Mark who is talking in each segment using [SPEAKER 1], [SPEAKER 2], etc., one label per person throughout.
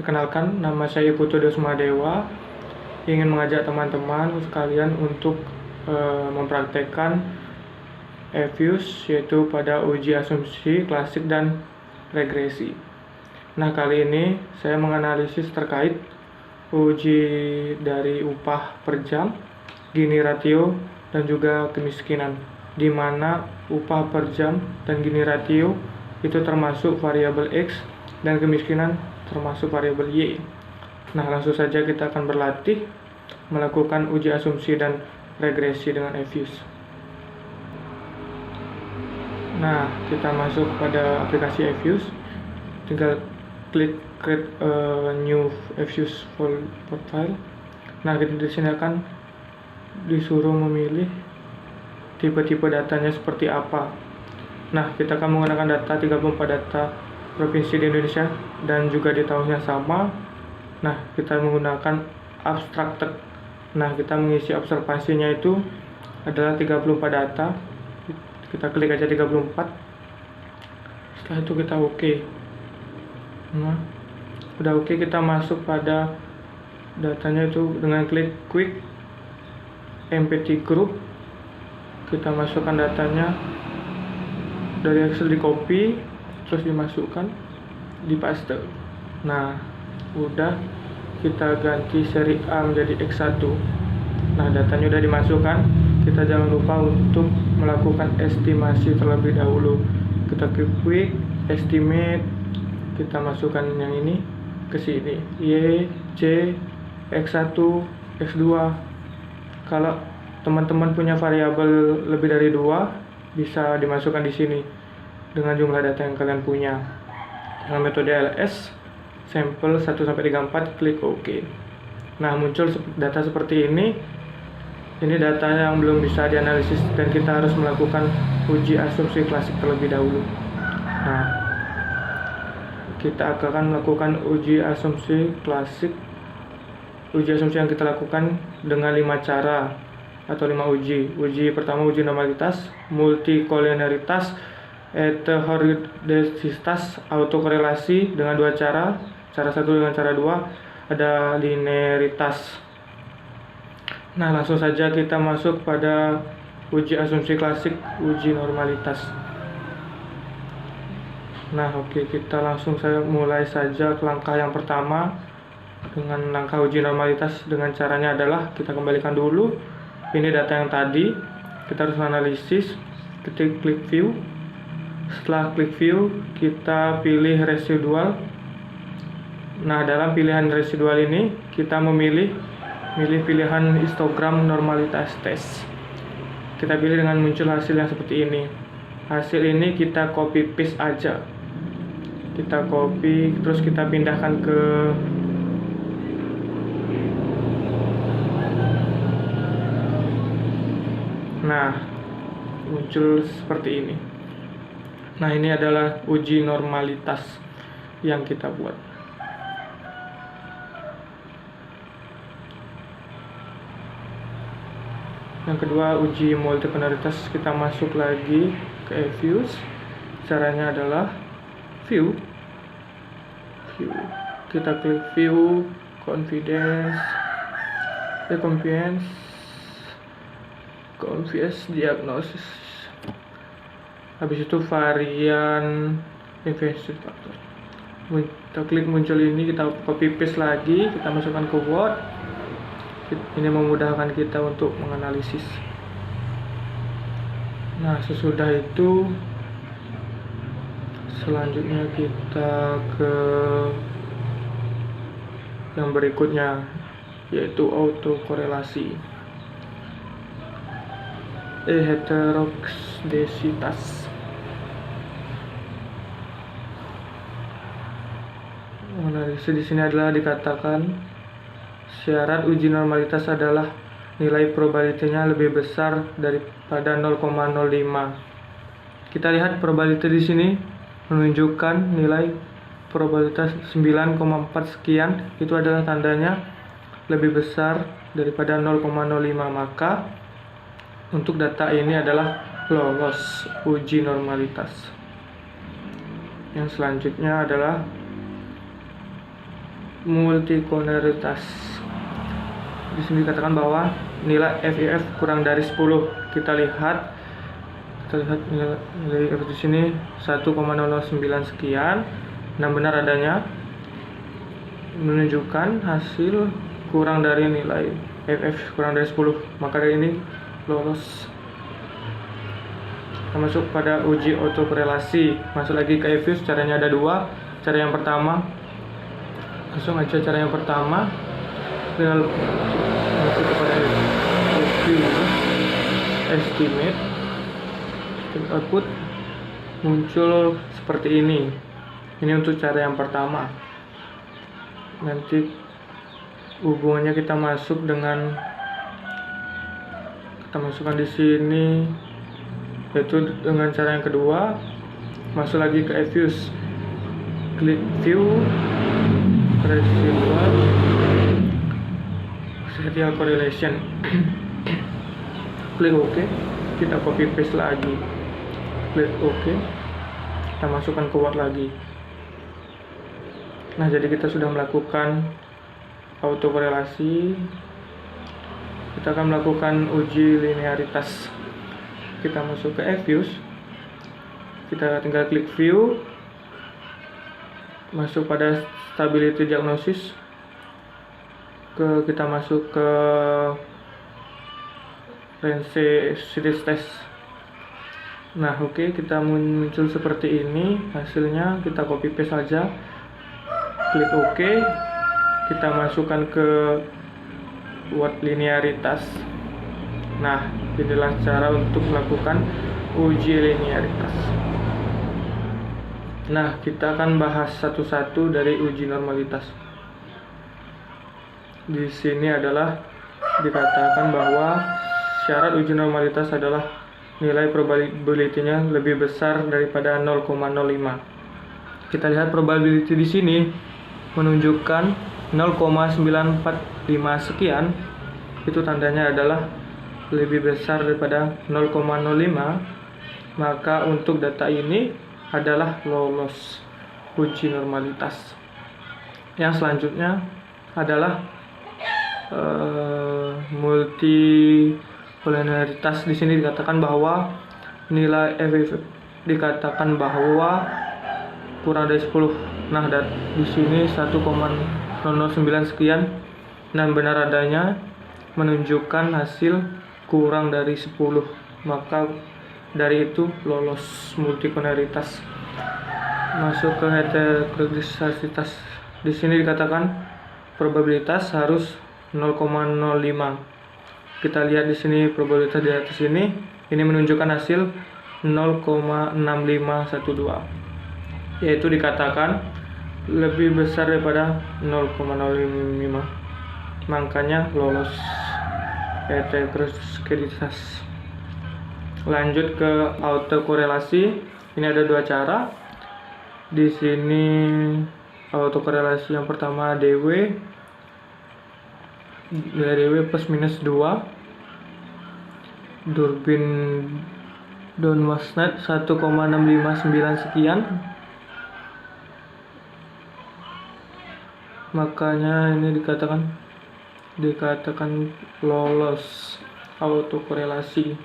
[SPEAKER 1] Perkenalkan, nama saya Putu Desmadewa. Ingin mengajak teman-teman sekalian untuk mempraktekkan EFUS, yaitu pada uji asumsi, klasik, dan regresi. Nah, kali ini saya menganalisis terkait uji dari upah per jam, Gini ratio, dan juga kemiskinan, di mana upah per jam dan Gini ratio itu termasuk variabel X dan kemiskinan termasuk variabel Y. Nah, langsung saja kita akan berlatih melakukan uji asumsi dan regresi dengan EFUS. Nah, kita masuk pada aplikasi EFUS, tinggal klik create a new EFUS file. Nah, kita di sini akan disuruh memilih tipe-tipe datanya seperti apa. Nah, kita akan menggunakan data 34 data provinsi di Indonesia dan juga di tahun yang sama. Nah, kita menggunakan abstracted. Nah, kita mengisi observasinya itu adalah 34 data. Kita klik aja 34. Setelah itu kita oke. Nah, udah oke, kita masuk pada datanya itu dengan klik quick empty group. Kita masukkan datanya dari Excel, di copy terus dimasukkan di paste. Nah, udah, kita ganti seri A menjadi X1. Nah, datanya udah dimasukkan. Kita jangan lupa untuk melakukan estimasi terlebih dahulu. Kita klik quick estimate, kita masukkan yang ini ke sini, Y, C, X1, X2. Kalau teman-teman punya variabel lebih dari 2, bisa dimasukkan di sini dengan jumlah data yang kalian punya. Dengan metode LS, sampel 1-34, klik OK. Nah, muncul data seperti ini. Ini data yang belum bisa dianalisis dan kita harus melakukan uji asumsi klasik terlebih dahulu. Nah, kita akan melakukan uji asumsi klasik. Uji asumsi yang kita lakukan dengan 5 cara atau 5 uji. Uji pertama, uji normalitas, multikolinialitas, heterogeneisitas, autokorelasi dengan 2 cara. Cara 1 dengan cara 2, ada linearitas. Nah, langsung saja kita masuk pada uji asumsi klasik, uji normalitas. Nah, oke, kita langsung saya mulai saja ke langkah yang pertama. Dengan langkah uji normalitas, dengan caranya adalah kita kembalikan dulu ini data yang tadi. Kita harus analisis. Kita klik view. Setelah klik view, kita pilih residual. Nah, dalam pilihan residual ini kita memilih pilihan histogram normalitas test. Kita pilih dengan muncul hasil yang seperti ini. Hasil ini kita copy paste aja. Kita copy terus kita pindahkan ke nah, muncul seperti ini. Nah, ini adalah uji normalitas yang kita buat. Yang kedua, uji multikolinialitas. Kita masuk lagi ke EFUS. Caranya adalah view. Kita klik view, confidence diagnosis. Habis itu varian invasive factor. Kita klik muncul ini, kita copy paste lagi, kita masukkan ke Word. Ini memudahkan kita untuk menganalisis. Nah, sesudah itu selanjutnya kita ke yang berikutnya, yaitu autokorelasi. Heterogeneisitas. Analisis di sini adalah dikatakan syarat uji normalitas adalah nilai probabilitasnya lebih besar daripada 0,05. Kita lihat probabilitas di sini menunjukkan nilai probabilitas 9,4 sekian. Itu adalah tandanya lebih besar daripada 0,05. Maka untuk data ini adalah lolos uji normalitas. Yang selanjutnya adalah multikolonialitas. Di sini dikatakan bahwa nilai FIF kurang dari 10. Kita lihat nilai di sini 1,009 sekian. Nah, benar adanya menunjukkan hasil kurang dari nilai FF kurang dari 10, maka dari ini lolos. Kita masuk pada uji autokorelasi. Masuk lagi ke EFUSE, caranya ada dua. Cara yang pertama, langsung aja cara yang pertama, tinggal masuk kepada EFUSE estimate, output muncul seperti ini. Ini untuk cara yang pertama. Nanti hubungannya kita masukkan di sini, yaitu dengan cara yang kedua. Masuk lagi ke EFUSE, klik view, residual serial correlation, klik OK, kita copy paste lagi, klik OK, kita masukkan ke Word lagi. Nah, jadi kita sudah melakukan autokorelasi. Kita akan melakukan uji linearitas. Kita masuk ke EFUSE, kita tinggal klik view, masuk pada stability diagnosis, kita masuk ke range series test. Nah, oke, kita muncul seperti ini hasilnya. Kita copy paste saja, klik OK, kita masukkan ke Word linearitas. Nah, inilah cara untuk melakukan uji linearitas. Nah, kita akan bahas satu-satu dari uji normalitas. Di sini adalah dikatakan bahwa syarat uji normalitas adalah nilai probability-nya lebih besar daripada 0,05. Kita lihat probability di sini menunjukkan 0,945 sekian. Itu tandanya adalah lebih besar daripada 0,05. Maka untuk data ini adalah lolos uji normalitas. Yang selanjutnya adalah multikolonialitas. Di sini dikatakan bahwa nilai FIF dikatakan bahwa kurang dari 10. Nah, di sini 1,009 sekian. Nah, benar adanya menunjukkan hasil kurang dari 10. Maka dari itu lolos multikolonialitas. Masuk ke heterogeneisitas. Di sini dikatakan probabilitas harus 0,05. Kita lihat di sini probabilitas di atas ini menunjukkan hasil 0,6512, yaitu dikatakan lebih besar daripada 0,05. Makanya lolos heterogeneisitas. Lanjut ke autokorelasi. Ini ada dua cara. Di sini autokorelasi yang pertama DW, nilai DW plus minus 2, Durbin Donwasnet 1,659 sekian. Makanya ini dikatakan lolos autokorelasi.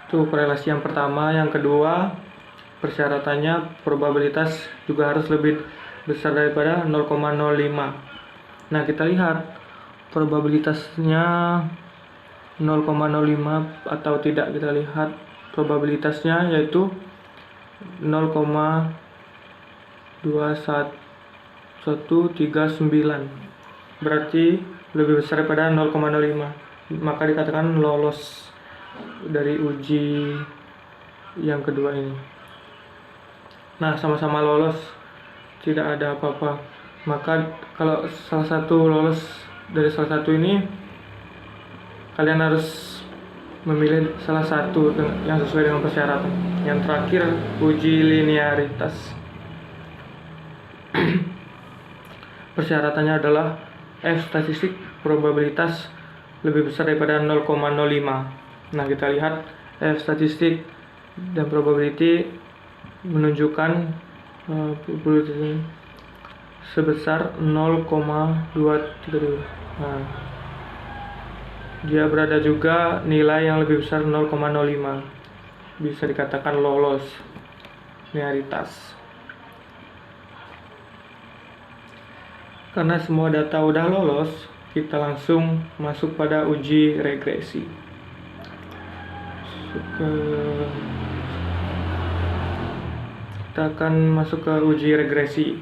[SPEAKER 1] Itu korelasi yang pertama. Yang kedua, persyaratannya probabilitas juga harus lebih besar daripada 0,05. Nah, kita lihat probabilitasnya 0,05 atau tidak. Kita lihat probabilitasnya yaitu 0,21139, berarti lebih besar daripada 0,05. Maka dikatakan lolos dari uji yang kedua ini. Nah, sama-sama lolos, tidak ada apa-apa. Maka kalau salah satu lolos dari salah satu ini, kalian harus memilih salah satu yang sesuai dengan persyaratan. Yang terakhir, uji linearitas. Persyaratannya adalah F statistik probabilitas lebih besar daripada 0,05. Nah, kita lihat F statistik dan probability menunjukkan sebesar 0,232. Nah, dia berada juga nilai yang lebih besar 0,05. Bisa dikatakan lolos linearitas. Karena semua data udah lolos, kita langsung masuk pada uji regresi. Kita akan masuk ke uji regresi.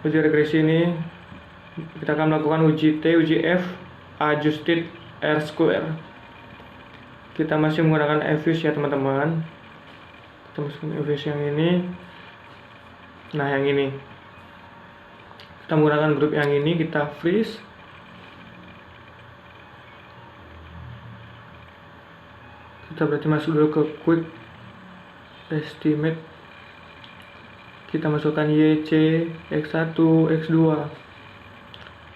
[SPEAKER 1] Uji regresi ini kita akan melakukan uji T, uji F, adjusted R-square. Kita masih menggunakan Effius ya teman-teman. Kita masukkan Effius yang ini. Nah, yang ini. Kita menggunakan grup yang ini, kita freeze. Kita berarti masuk dulu ke quick estimate. Kita masukkan YC, X1, X2.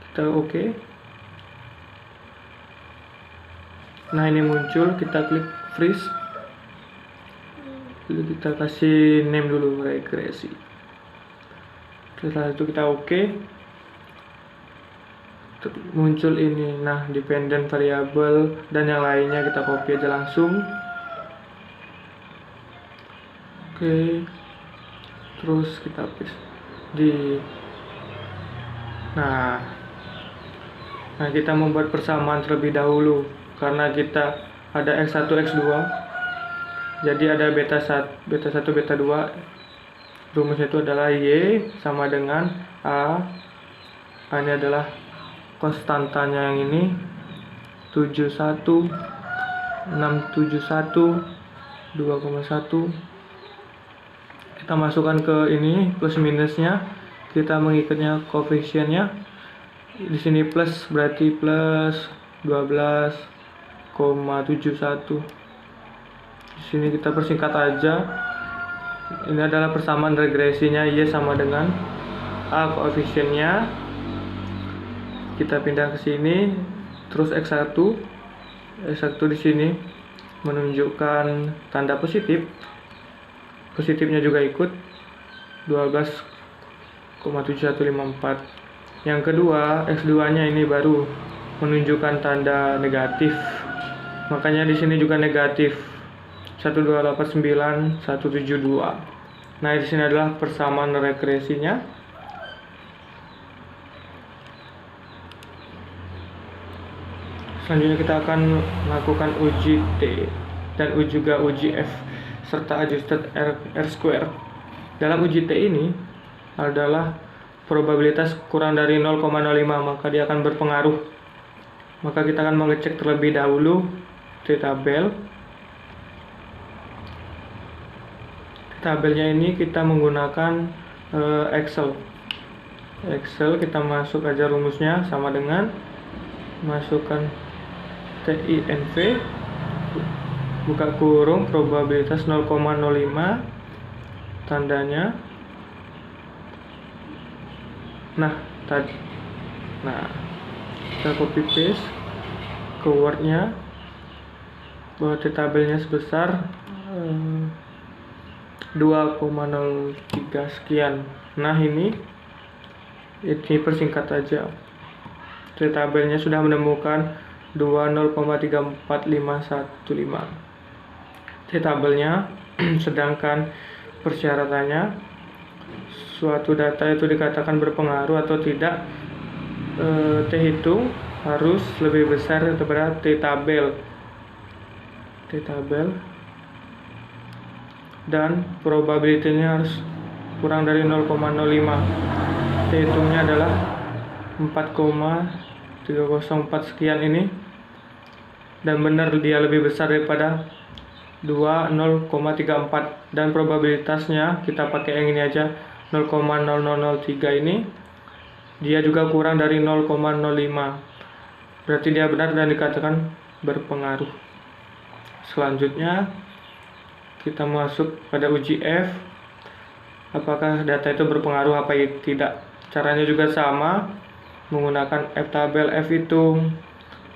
[SPEAKER 1] Kita oke. Nah, ini muncul, kita klik freeze. Lalu kita kasih name dulu, regresi. Setelah itu kita oke. Muncul ini, nah dependent variable dan yang lainnya kita copy aja langsung. Oke, terus kita paste di nah kita membuat persamaan terlebih dahulu karena kita ada X1 X2, jadi ada beta 1 beta 2. Rumusnya itu adalah Y sama dengan A ini adalah konstantanya yang ini 71 671 2,1. Kita masukkan ke ini plus minusnya, kita mengikutnya koefisiennya. Di sini plus berarti plus 12,71. Di sini kita persingkat aja. Ini adalah persamaan regresinya, Y sama dengan A koefisiennya. Kita pindah ke sini, terus X1 di sini menunjukkan tanda positif. Positifnya juga ikut 12,7154. Yang kedua, X2-nya ini baru menunjukkan tanda negatif. Makanya di sini juga negatif. 1289172. Nah, di sini adalah persamaan regresinya. Selanjutnya kita akan melakukan uji T dan juga uji F serta adjusted R-square. Dalam uji T ini adalah probabilitas kurang dari 0,05, maka dia akan berpengaruh. Maka kita akan mengecek terlebih dahulu T tabel. Tabelnya ini kita menggunakan Excel. Kita masuk aja rumusnya sama dengan masukkan TINV buka kurung probabilitas 0,05 tandanya. Nah, kita copy paste ke Word-nya bahwa tabelnya sebesar 2,03 sekian. Nah, ini persingkat aja. Tabelnya sudah menemukan 20,34515. Tabelnya sedangkan persyaratannya suatu data itu dikatakan berpengaruh atau tidak, T hitung harus lebih besar daripada T tabel dan probabilitasnya harus kurang dari 0,05. T hitungnya adalah 4,304 sekian ini, dan benar dia lebih besar daripada 0,34, dan probabilitasnya kita pakai yang ini aja 0,0003 ini, dia juga kurang dari 0,05, berarti dia benar dan dikatakan berpengaruh. Selanjutnya kita masuk pada uji F, apakah data itu berpengaruh apa tidak. Caranya juga sama, menggunakan F tabel, F hitung,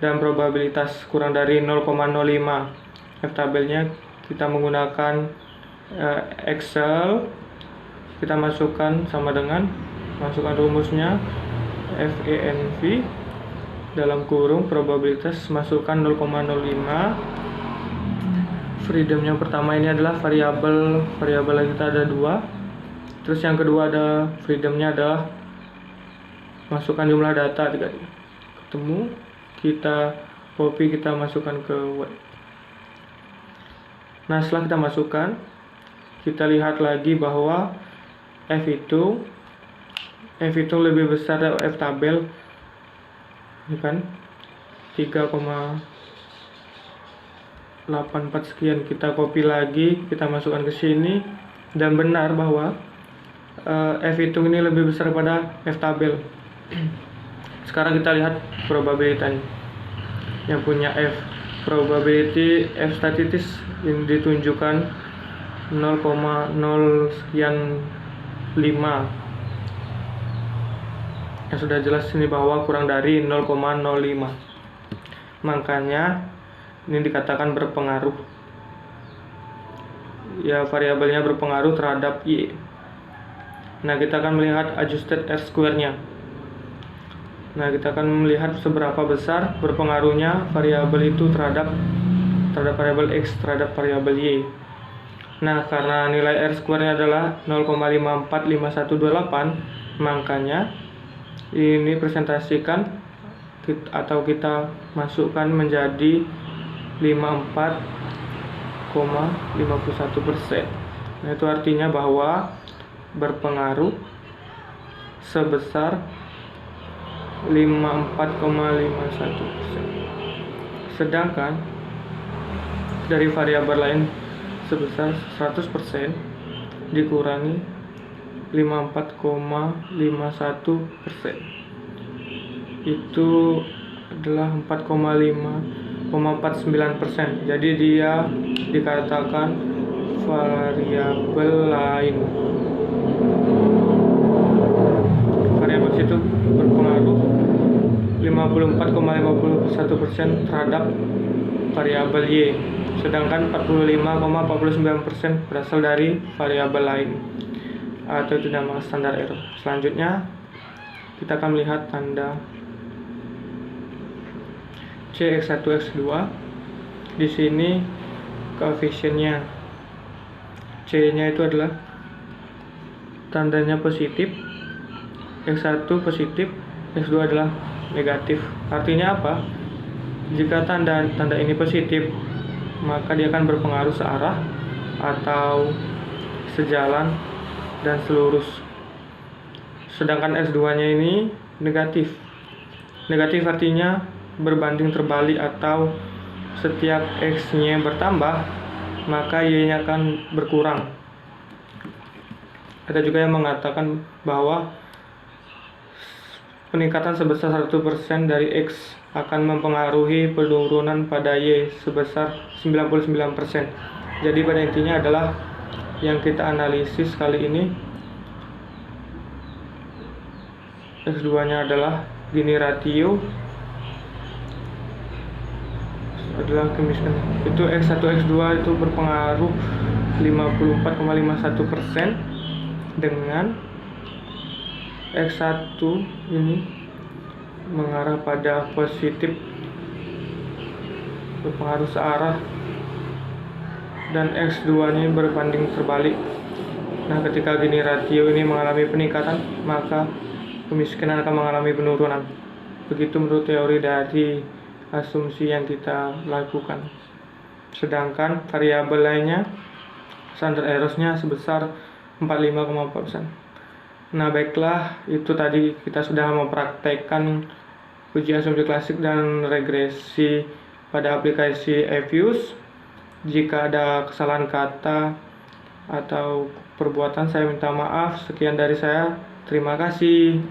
[SPEAKER 1] dan probabilitas kurang dari 0,05. F tabelnya kita menggunakan Excel, kita masukkan sama dengan masukkan rumusnya FENV dalam kurung probabilitas, masukkan 0,05. Freedom yang pertama ini adalah variabel kita ada 2. Terus yang kedua ada freedomnya adalah masukkan jumlah data ketemu, kita copy, kita masukkan ke web. Nah, setelah kita masukkan, kita lihat lagi bahwa F itu lebih besar dari F tabel, ini kan 3,84 sekian. Kita copy lagi, kita masukkan ke sini, dan benar bahwa F hitung ini lebih besar pada F tabel. Sekarang kita lihat probabilitasnya. Yang punya F probability F statistis ini ditunjukkan 0,0 sekian 5. Yang sudah jelas ini bahwa kurang dari 0,05. Makanya ini dikatakan berpengaruh. Ya, variabelnya berpengaruh terhadap Y. Nah, kita akan melihat adjusted R-square-nya. Nah, kita akan melihat seberapa besar berpengaruhnya variabel itu terhadap variabel X, terhadap variabel Y. Nah, karena nilai R-square-nya adalah 0,545128, makanya ini presentasikan atau kita masukkan menjadi 54,51%. Nah, itu artinya bahwa berpengaruh sebesar 54,51%. Sedangkan dari variabel lain sebesar 100% dikurangi 54,51%, itu adalah 4,49%. Jadi dia dikatakan variabel lain. Variabel situ berpengaruh 54,51% terhadap variabel Y, sedangkan 45,49% berasal dari variabel lain, atau itu nama standar error. Selanjutnya kita akan melihat tanda CX1 X2. Di sini koefisiennya C-nya itu adalah tandanya positif, X1 positif, X2 adalah negatif. Artinya apa? Jika tanda ini positif, maka dia akan berpengaruh searah atau sejalan dan selurus. Sedangkan S2-nya ini negatif. Negatif artinya berbanding terbalik, atau setiap X-nya bertambah, maka Y-nya akan berkurang. Ada juga yang mengatakan bahwa peningkatan sebesar 1% dari X akan mempengaruhi penurunan pada Y sebesar 99%. Jadi pada intinya adalah yang kita analisis kali ini, X2-nya adalah Gini ratio adalah kemiskinan. Itu X1 X2 itu berpengaruh 54,51%, dengan X1 ini mengarah pada positif, berpengaruh searah, dan X2 ini berbanding terbalik. Nah, ketika Gini ratio ini mengalami peningkatan, maka kemiskinan akan mengalami penurunan. Begitu menurut teori dari asumsi yang kita lakukan. Sedangkan variabel lainnya, standar error-nya sebesar 45,4%. Nah, baiklah, itu tadi kita sudah mempraktekkan uji asumsi klasik dan regresi pada aplikasi EFUSE. Jika ada kesalahan kata atau perbuatan, saya minta maaf. Sekian dari saya. Terima kasih.